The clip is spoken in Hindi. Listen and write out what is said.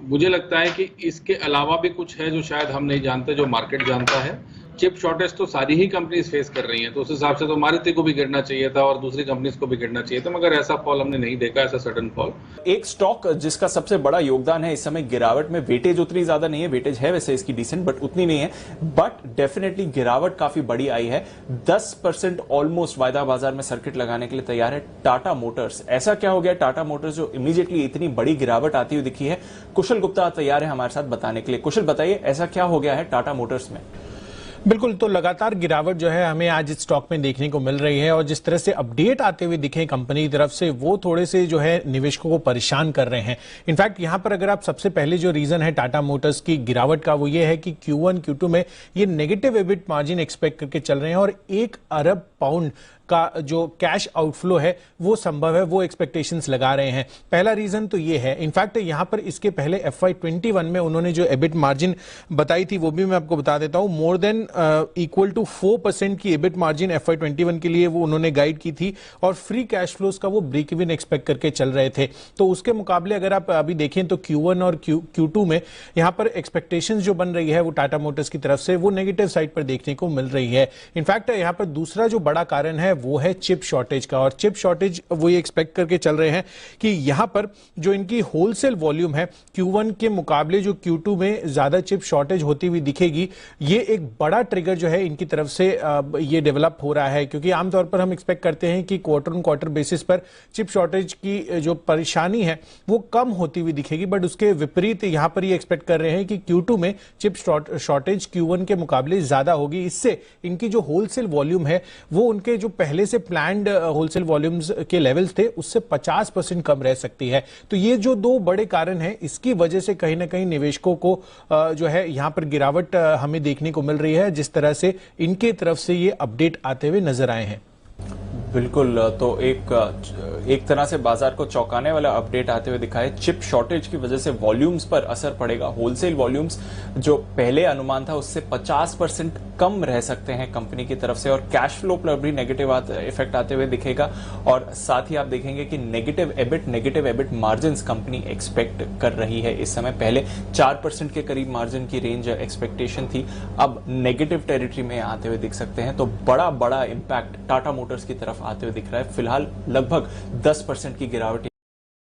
मुझे लगता है कि इसके अलावा भी कुछ है जो शायद हम नहीं जानते, जो मार्केट जानता है। चिप शॉर्टेज तो सारी ही कंपनीज फेस कर रही हैं, तो उस हिसाब से तो मारुति को भी गिरना चाहिए था और दूसरी कंपनीज को भी गिरना चाहिए था, मगर ऐसा फॉल हमने नहीं देखा, ऐसा सडन फॉल। एक स्टॉक जिसका सबसे बड़ा योगदान है इस समय गिरावट में, वेटेज उतनी ज्यादा नहीं है, वेटेज है वैसे इसकी डिसेंट बट उतनी नहीं है, बट डेफिनेटली गिरावट काफी बड़ी आई है। 10% ऑलमोस्ट वायदा बाजार में सर्किट लगाने के लिए तैयार है टाटा मोटर्स। ऐसा क्या हो गया टाटा मोटर्स जो इमीडिएटली इतनी बड़ी गिरावट आती हुई दिखी है? कुशल गुप्ता तैयार है हमारे साथ बताने के लिए। कुशल बताइए, ऐसा क्या हो गया है टाटा मोटर्स में? बिल्कुल, तो लगातार गिरावट जो है हमें आज इस स्टॉक में देखने को मिल रही है और जिस तरह से अपडेट आते हुए दिखे कंपनी की तरफ से, वो थोड़े से जो है निवेशकों को परेशान कर रहे हैं। इनफैक्ट यहां पर अगर आप सबसे पहले जो रीजन है टाटा मोटर्स की गिरावट का, वो ये है कि Q1 Q2 में ये नेगेटिव एबिट मार्जिन एक्सपेक्ट करके चल रहे हैं और 1 अरब पाउंड का जो कैश आउटफ्लो है वो संभव है, वो एक्सपेक्टेशंस लगा रहे हैं। पहला रीजन तो ये है। इनफैक्ट यहां पर इसके पहले FY21 में उन्होंने जो एबिट मार्जिन बताई थी वो भी मैं आपको बता देता हूं, मोर देन इक्वल टू 4% की एबिट मार्जिन FY21 के लिए वो उन्होंने गाइड की थी और फ्री कैश फ्लोज का वो ब्रेक इवन एक्सपेक्ट करके चल रहे थे। तो उसके मुकाबले अगर आप अभी देखें तो Q1 और Q2 में यहां पर एक्सपेक्टेशंस जो बन रही है वो टाटा मोटर्स की तरफ से वो नेगेटिव साइड पर देखने को मिल रही है। इनफैक्ट यहां पर दूसरा जो बड़ा कारण है वो है चिप शॉर्टेज का, और चिप शॉर्टेज वो ये एक्सपेक्ट करके चल रहे हैं कि यहां पर जो इनकी होलसेल वॉल्यूम है Q1 के मुकाबले जो Q2 में ज्यादा चिप शॉर्टेज होती हुई दिखेगी, ये एक बड़ा ट्रिगर जो है इनकी तरफ से ये डेवलप हो रहा है। क्योंकि आमतौर पर हम एक्सपेक्ट करते हैं कि क्वार्टर ऑन क्वार्टर बेसिस पर चिप शॉर्टेज की जो परेशानी है वो कम होती हुई दिखेगी, बट उसके विपरीत यहां पर ये एक्सपेक्ट कर रहे हैं कि Q2 में चिप शॉर्टेज Q1 के मुकाबले ज्यादा होगी। इससे इनकी जो होलसेल वॉल्यूम है वो उनके जो पहले से प्लान्ड होलसेल वॉल्यूम्स के लेवल्स थे उससे 50% कम रह सकती है। तो ये जो दो बड़े कारण हैं, इसकी वजह से कहीं ना कहीं निवेशकों को जो है यहां पर गिरावट हमें देखने को मिल रही है, जिस तरह से इनके तरफ से ये अपडेट आते हुए नजर आए हैं। बिल्कुल, तो एक तरह से बाजार को चौंकाने वाला अपडेट आते हुए दिखा है। चिप शॉर्टेज की वजह से वॉल्यूम्स पर असर पड़ेगा। होलसेल वॉल्यूम्स जो पहले अनुमान था उससे 50% कम रह सकते हैं कंपनी की तरफ से, और कैश फ्लो पर भी नेगेटिव इफेक्ट आते हुए दिखेगा। और साथ ही आप देखेंगे कि negative EBIT margins company expect कर रही है इस समय। पहले 4% के करीब मार्जिन की रेंज एक्सपेक्टेशन थी, अब नेगेटिव टेरिटरी में आते हुए दिख सकते हैं। तो बड़ा इंपैक्ट टाटा मोटर्स की तरफ आते हुए दिख रहा है। फिलहाल लगभग 10% की गिरावट